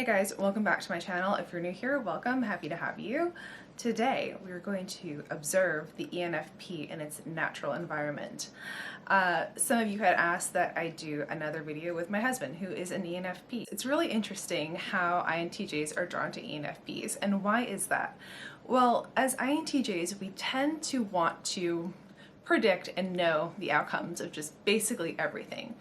Hey guys, welcome back to my channel. If you're new here, welcome. Happy to have you. Today we're going to observe the ENFP in its natural environment. Some of you had asked that I do another video with my husband, who is an ENFP. It's really interesting how INTJs are drawn to ENFPs, and why is that? Well, as INTJs, we tend to want to predict and know the outcomes of just basically everything.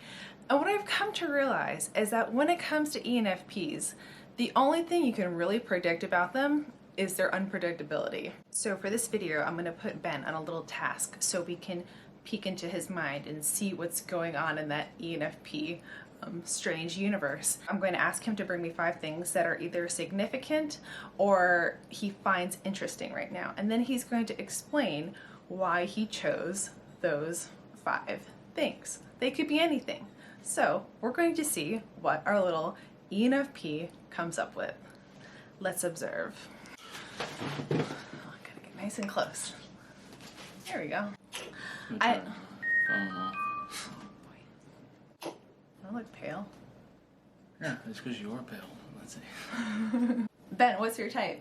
And what I've come to realize is that when it comes to ENFPs, the only thing you can really predict about them is their unpredictability. So for this video, I'm going to put Ben on a little task so we can peek into his mind and see what's going on in that ENFP strange universe. I'm going to ask him to bring me 5 things that are either significant or he finds interesting right now. And then he's going to explain why he chose those 5 things. They could be anything. So we're going to see what our little ENFP comes up with. Let's observe. I'm gonna get nice and close. There we go. I look pale. Yeah, it's because you are pale. Let's see. Ben, what's your type?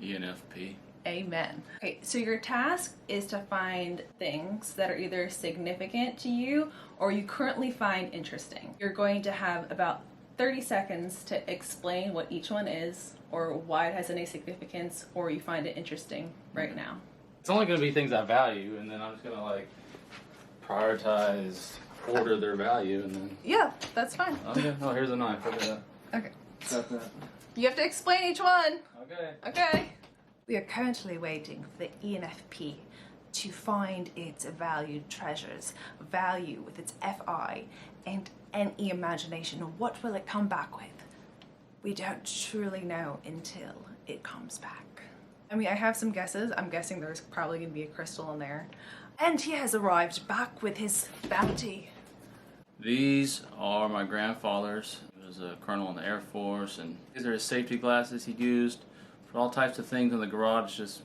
ENFP. Amen. Okay, so your task is to find things that are either significant to you or you currently find interesting. You're going to have about 30 seconds to explain what each one is or why it has any significance or you find it interesting right now. It's only going to be things I value, and then I'm just going to like prioritize, order their value, and then... Yeah, that's fine. Okay. Oh, here's a knife. Look at that. Okay. Got that. You have to explain each one. Okay. Okay. We are currently waiting for the ENFP to find its valued treasures, value with its FI, and NE imagination. What will it come back with? We don't truly know until it comes back. I mean, I have some guesses. I'm guessing there's probably going to be a crystal in there. And he has arrived back with his bounty. These are my grandfather's. He was a colonel in the Air Force, and these are his safety glasses he used for all types of things in the garage, just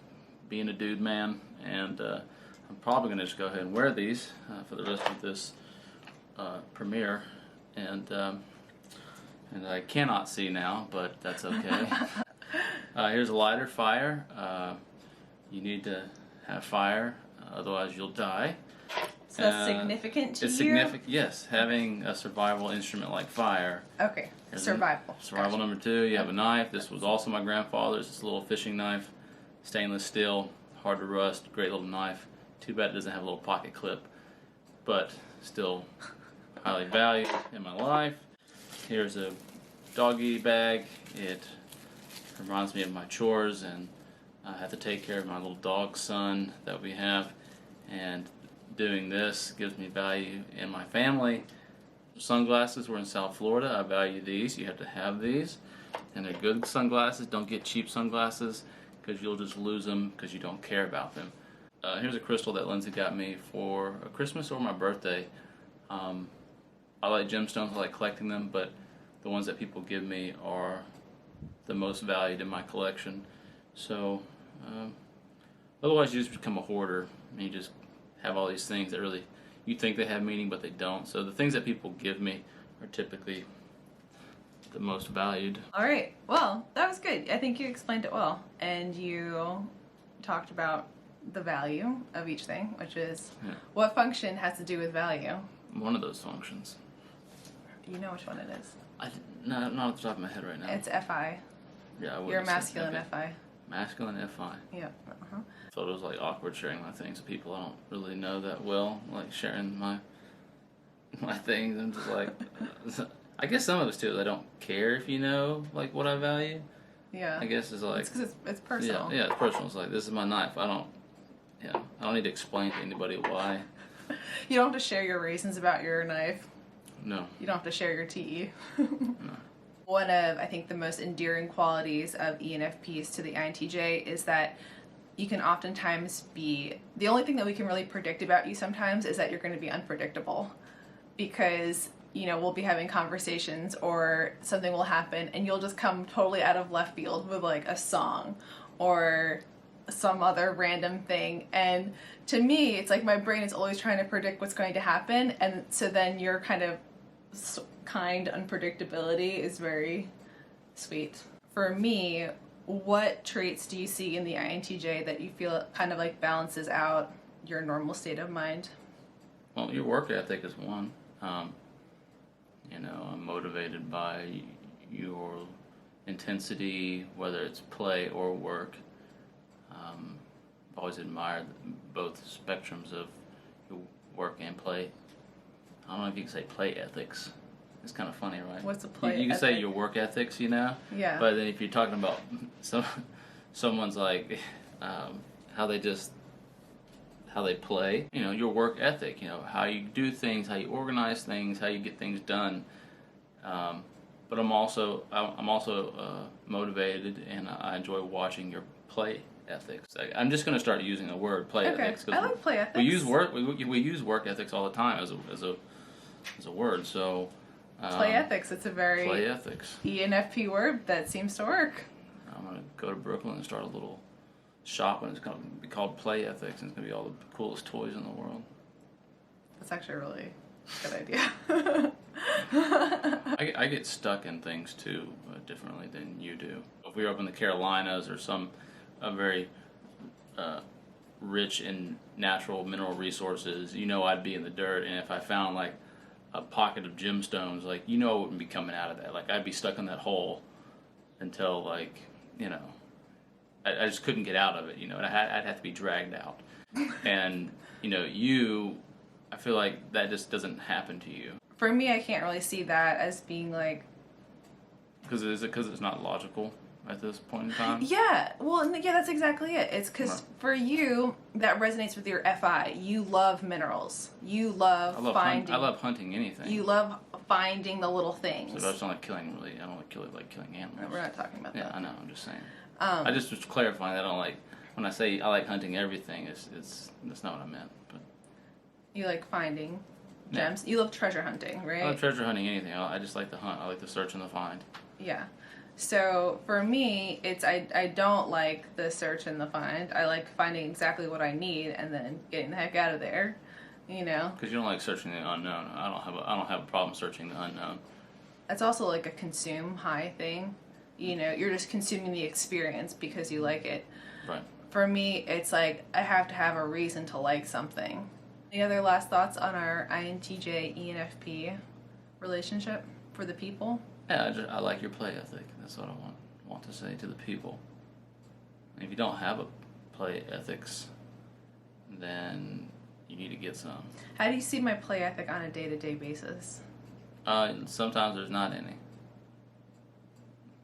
being a dude man. And I'm probably going to just go ahead and wear these for the rest of this premiere. And I cannot see now, but that's okay. Here's a lighter, fire. You need to have fire, otherwise you'll die. So that's significant to you? It's significant, yes. Having a survival instrument like fire. Okay, survival. Survival number 2, you have a knife. This was also my grandfather's. It's a little fishing knife, stainless steel, hard to rust, great little knife. Too bad it doesn't have a little pocket clip, but still highly valued in my life. Here's a doggy bag. It reminds me of my chores, and I have to take care of my little dog son that we have, and doing this gives me value in my family. Sunglasses, we're in South Florida. I value these. You have to have these, and they're good sunglasses. Don't get cheap sunglasses because you'll just lose them because you don't care about them. Here's a crystal that Lindsay got me for a Christmas or my birthday. I like gemstones, I like collecting them, but the ones that people give me are the most valued in my collection. So otherwise you just become a hoarder and you just have all these things that really you think they have meaning but they don't. So the things that people give me are typically the most valued. Alright, well, that was good. I think you explained it well, and you talked about the value of each thing, which is what function has to do with value? One of those functions. You know which one it is. No, not off the top of my head right now. It's FI. Yeah, I You're a masculine FI. Masculine FI. Yeah. I thought it was like awkward sharing my things with people I don't really know that well, like sharing my things. I'm just like, I guess some of it's too. I don't care if you know like what I value. Yeah. I guess it's like it's because it's personal. Yeah, it's personal. It's like, this is my knife. I don't need to explain to anybody why. You don't have to share your reasons about your knife. No. You don't have to share your TE. No. One of, I think, the most endearing qualities of ENFPs to the INTJ is that you can oftentimes be, the only thing that we can really predict about you sometimes is that you're going to be unpredictable, because, you know, we'll be having conversations or something will happen and you'll just come totally out of left field with like a song or some other random thing, and to me it's like my brain is always trying to predict what's going to happen, and so then your kind of unpredictability is very Sweet. For me, what traits do you see in the INTJ that you feel kind of like balances out your normal state of mind? Well, your work ethic is one. You know, I'm motivated by your intensity, whether it's play or work. I've always admired both spectrums of your work and play. I don't know if you can say play ethics. It's kind of funny, right? What's a play You can say ethic? your work ethics, you know? Yeah. But then if you're talking about someone's like how they play, you know, your work ethic, you know, how you do things, how you organize things, how you get things done. But I'm also motivated, and I enjoy watching your play ethics. I'm just going to start using the word play ethics I like play ethics. we use work ethics all the time as a word. So play ethics. It's a very play ethics. ENFP word that seems to work. I'm going to go to Brooklyn and start a little shop, and it's going to be called Play Ethics, and it's going to be all the coolest toys in the world. That's actually a really good idea. I get stuck in things too differently than you do. If we were up in the Carolinas or a very rich in natural mineral resources, you know, I'd be in the dirt, and if I found like a pocket of gemstones, like, you know, I wouldn't be coming out of that. Like, I'd be stuck in that hole until, like, you know, I just couldn't get out of it, you know, and I'd have to be dragged out. And, you know, I feel like that just doesn't happen to you. For me, I can't really see that as being like... Because it's not logical at this point in time? Yeah, well, yeah, that's exactly it. It's because for you, that resonates with your FI. You love minerals. You love finding... I love hunting anything. You love finding the little things. So I don't like killing, really. I don't like killing animals. No, we're not talking about that. Yeah, I know, I'm just saying. I just was clarifying that I don't like... When I say I like hunting everything, that's not what I meant. But you like finding gems. You love treasure hunting, right? I love treasure hunting anything. I just like the hunt. I like the search and the find. Yeah. So for me, it's I don't like the search and the find. I like finding exactly what I need and then getting the heck out of there. You know. Because you don't like searching the unknown. I don't have a problem searching the unknown. It's also like a consume high thing. You know, you're just consuming the experience because you like it. Right. For me, it's like I have to have a reason to like something. Any other last thoughts on our INTJ ENFP relationship for the people? Yeah, I like your play ethic. That's what I want to say to the people. And if you don't have a play ethics, then you need to get some. How do you see my play ethic on a day-to-day basis? Sometimes there's not any.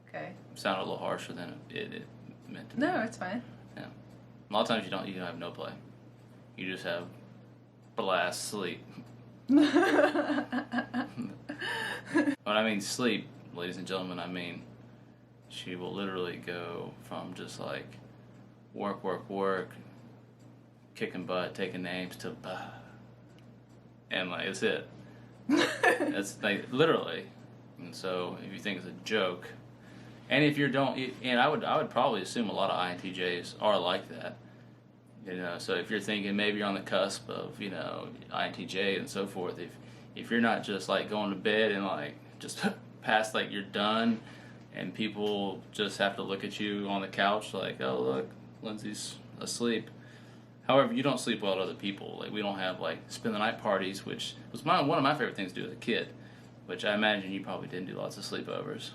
Okay. It sounded a little harsher than it meant to be. No, it's fine. Yeah. A lot of times you don't have no play. You just have blast sleep. When I mean sleep, ladies and gentlemen, I mean she will literally go from just like work, kicking butt, taking names to and like it's it. That's like literally. And so if you think it's a joke, and if you don't, and I would probably assume a lot of INTJs are like that. You know, so if you're thinking maybe you're on the cusp of, you know, INTJ and so forth, if you're not just like going to bed and like just past like you're done and people just have to look at you on the couch like, oh look, Lindsay's asleep. However, you don't sleep well with other people. Like, we don't have like spend the night parties, which was one of my favorite things to do as a kid, which I imagine you probably didn't do lots of sleepovers.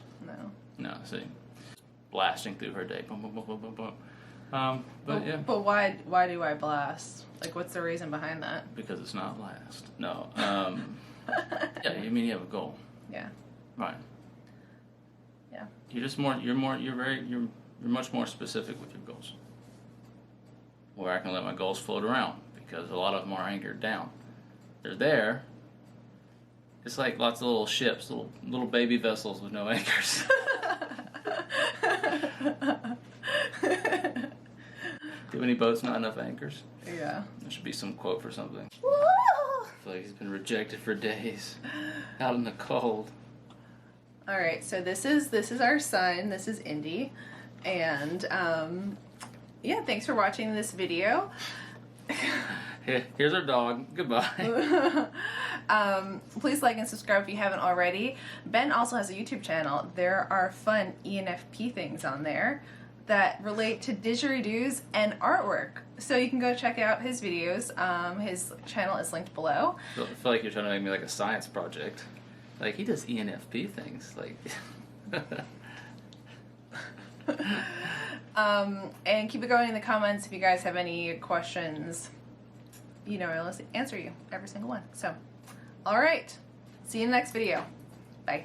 No, see, blasting through her day, boom, boom, boom, boom, boom, boom. Yeah. But why do I blast? Like, what's the reason behind that? Because it's not last. No. Yeah, I mean, you have a goal. Yeah. Right. Yeah. You're much more specific with your goals. Where I can let my goals float around because a lot of them are anchored down. They're there. It's like lots of little ships, little baby vessels with no anchors. Too many boats, not enough anchors. Yeah. There should be some quote for something. Woo! I feel like he's been rejected for days, out in the cold. All right, so this is our son. This is Indy, and yeah. Thanks for watching this video. Here's our dog. Goodbye. Please like and subscribe if you haven't already. Ben also has a YouTube channel. There are fun ENFP things on there that relate to didgeridoos and artwork. So you can go check out his videos. His channel is linked below. I feel like you're trying to make me like a science project. Like, he does ENFP things. Like... And keep it going in the comments if you guys have any questions. You know, I'll answer you, every single one. So, all right. See you in the next video. Bye.